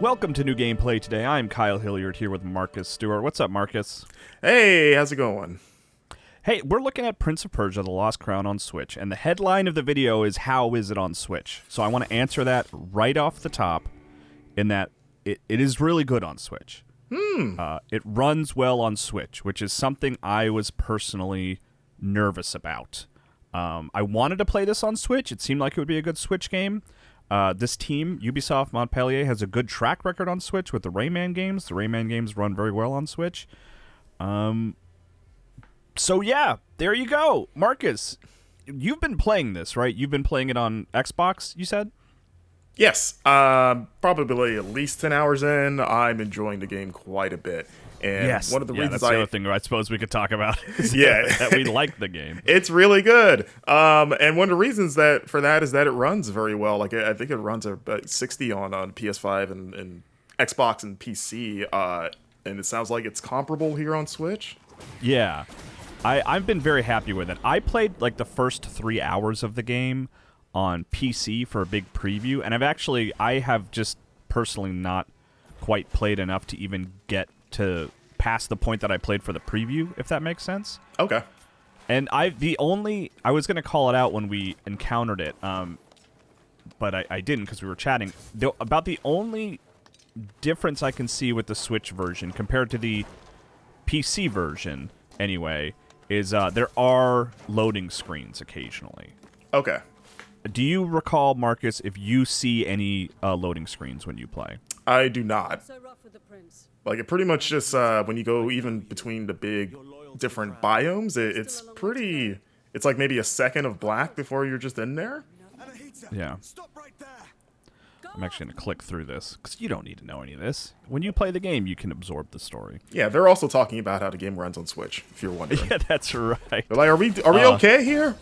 Welcome to New Gameplay Today. I'm Kyle Hilliard here with Marcus Stewart. What's up, Marcus? Hey, how's it going? Hey, we're looking at Prince of Persia, The Lost Crown on Switch, and the headline of the video is, how is it on Switch? So I want to answer that right off the top, in that it is really good on Switch. It runs well on Switch, which is something I was personally nervous about. I wanted to play this on Switch. It seemed like it would be a good Switch game. This team, Ubisoft Montpellier, has a good track record on Switch with the Rayman games. The Rayman games run very well on Switch. So yeah, there you go. Marcus, you've been playing this, right? You've been playing it on Xbox, you said? Yes, probably at least 10 hours in. I'm enjoying the game quite a bit. And yes. One of the reasons that's the other thing I suppose we could talk about is yeah. that we like the game. It's really good. And one of the reasons for that is that it runs very well. Like I think it runs about 60 on PS5 and Xbox and PC. And it sounds like it's comparable here on Switch. Yeah. I've been very happy with it. I played like the first 3 hours of the game on PC for a big preview, and I have just personally not quite played enough to even get to past the point that I played for the preview, if that makes sense. Okay. And I was going to call it out when we encountered it, but I didn't because we were chatting. About the only difference I can see with the Switch version compared to the PC version, anyway, is there are loading screens occasionally. Okay. Do you recall, Marcus, if you see any loading screens when you play? I do not. So rough with the prince. Like, it pretty much just, when you go even between the big different biomes, it's like maybe a second of black before you're just in there. Yeah. I'm actually going to click through this, because you don't need to know any of this. When you play the game, you can absorb the story. Yeah, they're also talking about how the game runs on Switch, if you're wondering. Yeah, that's right. They're like, are we okay here?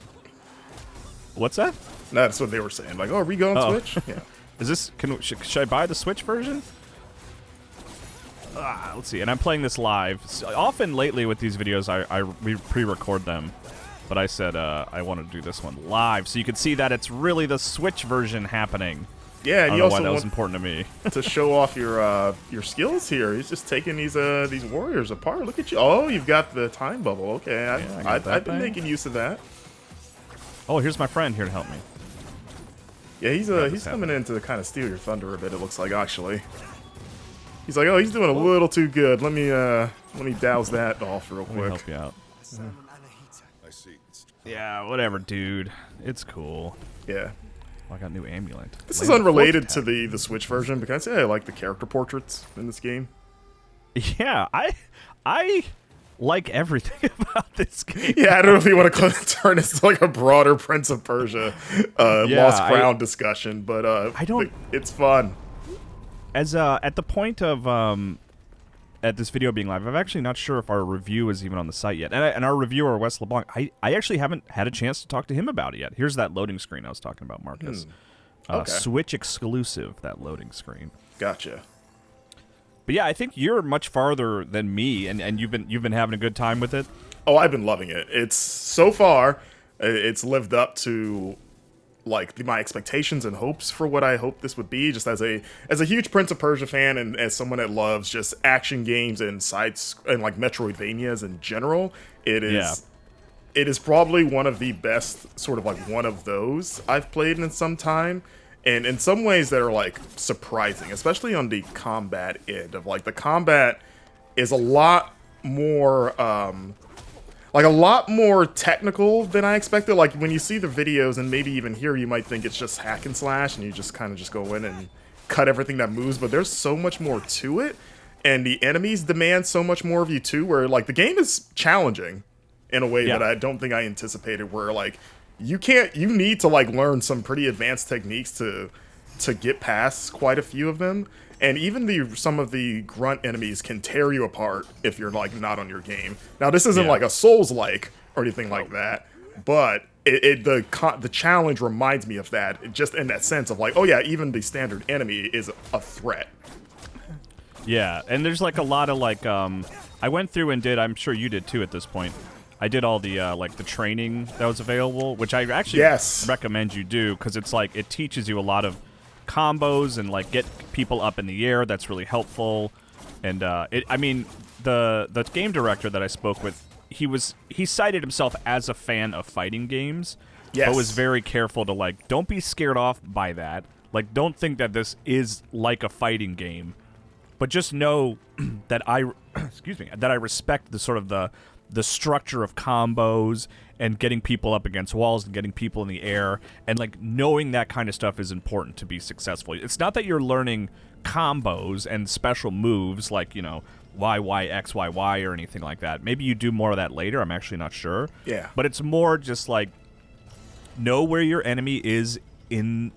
What's that? No, that's what they were saying. Like, oh, are we going Switch? Yeah. Is this? Should I buy the Switch version? Let's see. And I'm playing this live. So often lately with these videos, we pre-record them, but I said I want to do this one live, so you can see that it's really the Switch version happening. Yeah, and I don't you know also why that was want important to me. to show off your skills here. He's just taking these warriors apart. Look at you. Oh, you've got the time bubble. Okay, I've been making use of that. Oh, here's my friend here to help me. Yeah, he's coming in to kind of steal your thunder a bit. It looks like, actually. He's like, oh, he's doing a little too good. Let me douse that off real quick. Let me help you out. Yeah, whatever, dude. It's cool. Yeah. Oh, I got a new amulet. This is unrelated to the Switch version, but can I say I like the character portraits in this game? Yeah, I like everything about this game. Yeah, I don't know if you want to turn this to like a broader Prince of Persia Lost Crown discussion, but it's fun. As at the point of at this video being live, I'm actually not sure if our review is even on the site yet. And our reviewer, Wes LeBlanc, I actually haven't had a chance to talk to him about it yet. Here's that loading screen I was talking about, Marcus. Okay. Switch exclusive, that loading screen. Gotcha. But yeah, I think you're much farther than me, and you've been having a good time with it. Oh, I've been loving it. It's so far, it's lived up to like my expectations and hopes for what I hoped this would be. Just as a huge Prince of Persia fan, and as someone that loves just action games and like Metroidvanias in general, it is probably one of the best sort of like one of those I've played in some time. And in some ways that are, like, surprising, especially on the combat end of, like, the combat is a lot more, a lot more technical than I expected. Like, when you see the videos, and maybe even here, you might think it's just hack and slash, and you just kind of just go in and cut everything that moves, but there's so much more to it, and the enemies demand so much more of you, too, where, like, the game is challenging in a way that I don't think I anticipated, where, like, you need to like learn some pretty advanced techniques to get past quite a few of them, and even some of the grunt enemies can tear you apart if you're like not on your game. Now this isn't like a Souls-like or anything like that, but the challenge reminds me of that, just in that sense of like, oh yeah, even the standard enemy is a threat. Yeah, and there's like a lot of like I went through and did, I'm sure you did too at this point, I did all the like the training that was available, which I actually recommend you do, because it's like it teaches you a lot of combos and like get people up in the air. That's really helpful. And I mean, the game director that I spoke with, he cited himself as a fan of fighting games, but was very careful to like, don't be scared off by that. Like, don't think that this is like a fighting game, but just know that excuse me, that I respect the sort of the structure of combos and getting people up against walls and getting people in the air, and like knowing that kind of stuff is important to be successful. It's not that you're learning combos and special moves like, you know, Y, Y, X, Y, Y or anything like that. Maybe you do more of that later. I'm actually not sure. Yeah. But it's more just like know where your enemy is in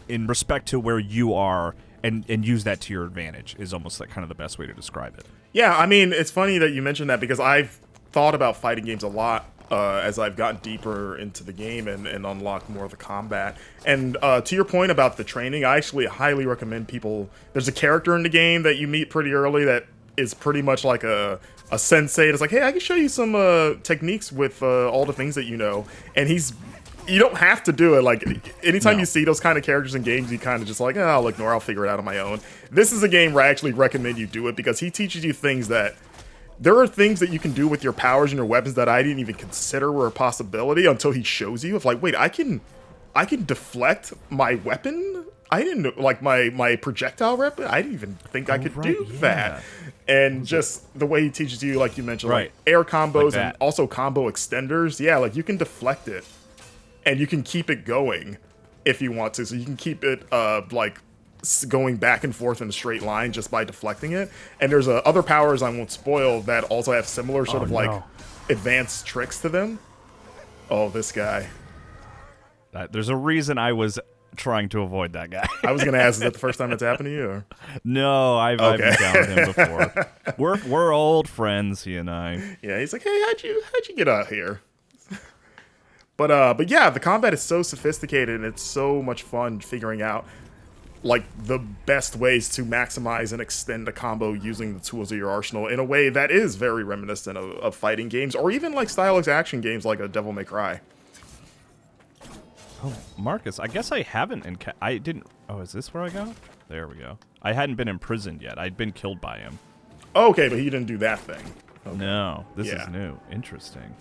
respect to where you are, and use that to your advantage is almost like kind of the best way to describe it. Yeah, I mean, it's funny that you mentioned that because I've thought about fighting games a lot as I've gotten deeper into the game and unlocked more of the combat. And to your point about the training, I actually highly recommend people... There's a character in the game that you meet pretty early that is pretty much like a sensei. It's like, hey, I can show you some techniques with all the things that you know. And you don't have to do it. Like, anytime you see those kind of characters in games, you kind of just like, oh, I'll ignore, I'll figure it out on my own. This is a game where I actually recommend you do it because he teaches you things that... There are things that you can do with your powers and your weapons that I didn't even consider were a possibility until he shows you. Of like, wait, I can deflect my weapon? I didn't know, like, my projectile weapon? I didn't even think I could do that. And just the way he teaches you, like you mentioned, like air combos and also combo extenders. Yeah, like you can deflect it. And you can keep it going if you want to. So you can keep it like going back and forth in a straight line just by deflecting it. And there's other powers I won't spoil that also have similar sort of like advanced tricks to them. Oh, this guy. There's a reason I was trying to avoid that guy. I was going to ask, is that the first time it's happened to you? Or? No, I've been down with him before. We're old friends, he and I. Yeah, he's like, hey, how'd you get out here? But yeah, the combat is so sophisticated and it's so much fun figuring out like the best ways to maximize and extend a combo using the tools of your arsenal in a way that is very reminiscent of fighting games or even like stylized action games like a Devil May Cry. Oh, Marcus, I guess I haven't I didn't... Oh, is this where I go? There we go. I hadn't been imprisoned yet. I'd been killed by him. Okay, but he didn't do that thing. Okay. No, this is new. Interesting.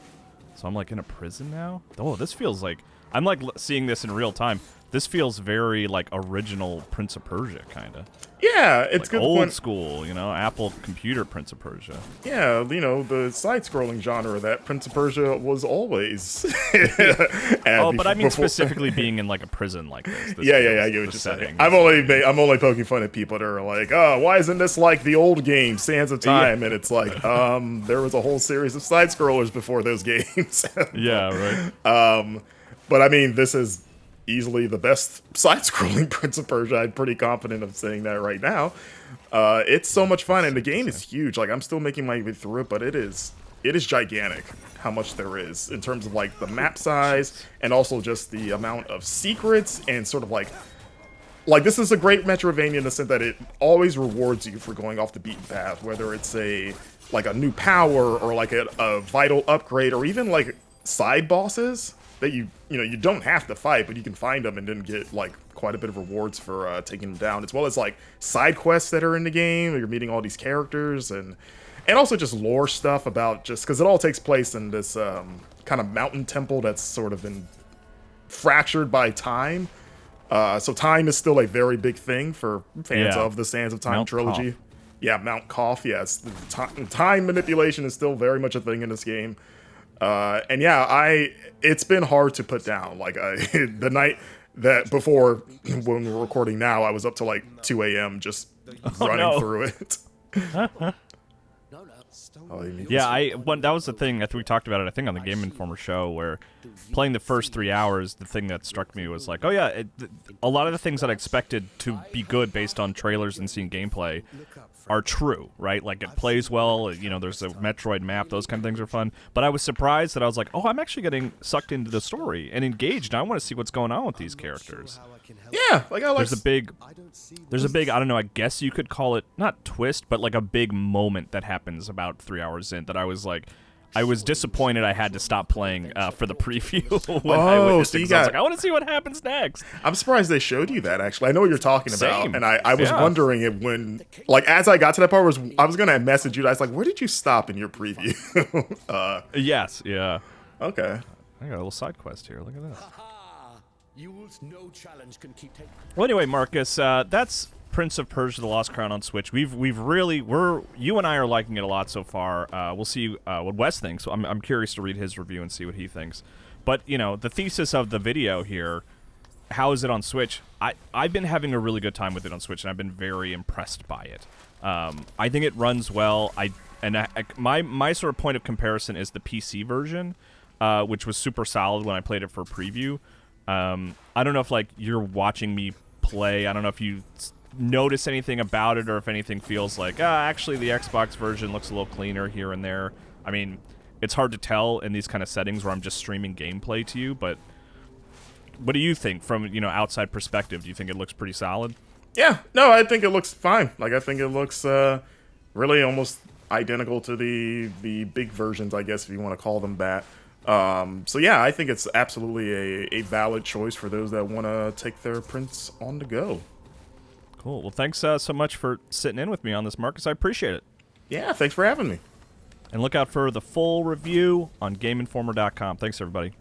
So I'm like in a prison now? Oh, this feels like... I'm like seeing this in real time. This feels very like original Prince of Persia, kind of. Yeah, it's like good. Old school, you know, Apple computer Prince of Persia. Yeah, you know, the side-scrolling genre that Prince of Persia was always. But I mean specifically being in like a prison like this. Yeah, I get what you're saying. I'm only poking fun at people that are like, oh, why isn't this like the old game, Sands of Time? Yeah. And it's like, there was a whole series of side-scrollers before those games. Yeah, right. But I mean, this is easily the best side-scrolling Prince of Persia. I'm pretty confident of saying that right now. It's so much fun, and the game is huge. Like, I'm still making my way through it, but it is gigantic how much there is in terms of like the map size and also just the amount of secrets and sort of like this is a great Metroidvania in the sense that it always rewards you for going off the beaten path, whether it's a new power or like a vital upgrade or even like side bosses that you don't have to fight, but you can find them and then get like quite a bit of rewards for taking them down, as well as like side quests that are in the game. You're meeting all these characters and also just lore stuff about just because it all takes place in this kind of mountain temple that's sort of been fractured by time. So time is still a very big thing for fans of the Sands of Time Mount trilogy. Koth. Yeah, Mount Koth. Yes, time manipulation is still very much a thing in this game. And yeah, it's been hard to put down. Like the night that before when we're recording now, I was up to like 2 a.m. just running through it. That was the thing that we talked about it, I think, on the Game Informer show, where playing the first 3 hours, the thing that struck me was like, oh yeah, a lot of the things that I expected to be good based on trailers and seeing gameplay are true, right? Like, it plays well, you know, there's a Metroid map, those kind of things are fun. But I was surprised that I was like, oh, I'm actually getting sucked into the story and engaged. I want to see what's going on with these characters. Yeah, like there's a big, I don't know, I guess you could call it, not twist, but like a big moment that happens about 3 hours in that I was like, I was disappointed I had to stop playing for the preview when I witnessed it, 'cause I was like, I want to see what happens next. I'm surprised they showed you that, actually. I know what you're talking about, Same. and I was wondering it when, like, as I got to that part, I was going to message you. I was like, where did you stop in your preview? Yes, yeah. Okay. I got a little side quest here. Look at this. No challenge can keep taking. Well, anyway, Marcus, that's Prince of Persia: The Lost Crown on Switch. You and I are liking it a lot so far. We'll see what Wes thinks. So I'm curious to read his review and see what he thinks. But the thesis of the video here, how is it on Switch? I've been having a really good time with it on Switch, and I've been very impressed by it. I think it runs well. My sort of point of comparison is the PC version, which was super solid when I played it for preview. I don't know if you're watching me play. I don't know if you notice anything about it or if anything feels like, actually the Xbox version looks a little cleaner here and there. I mean, it's hard to tell in these kind of settings where I'm just streaming gameplay to you, but what do you think from, outside perspective? Do you think it looks pretty solid? Yeah, no, I think it looks fine. I think it looks really almost identical to the big versions, I guess, if you want to call them that. So yeah, I think it's absolutely a valid choice for those that want to take their Prince on the go. Cool. Well, thanks so much for sitting in with me on this, Marcus. I appreciate it. Yeah, thanks for having me. And look out for the full review on GameInformer.com. Thanks, everybody.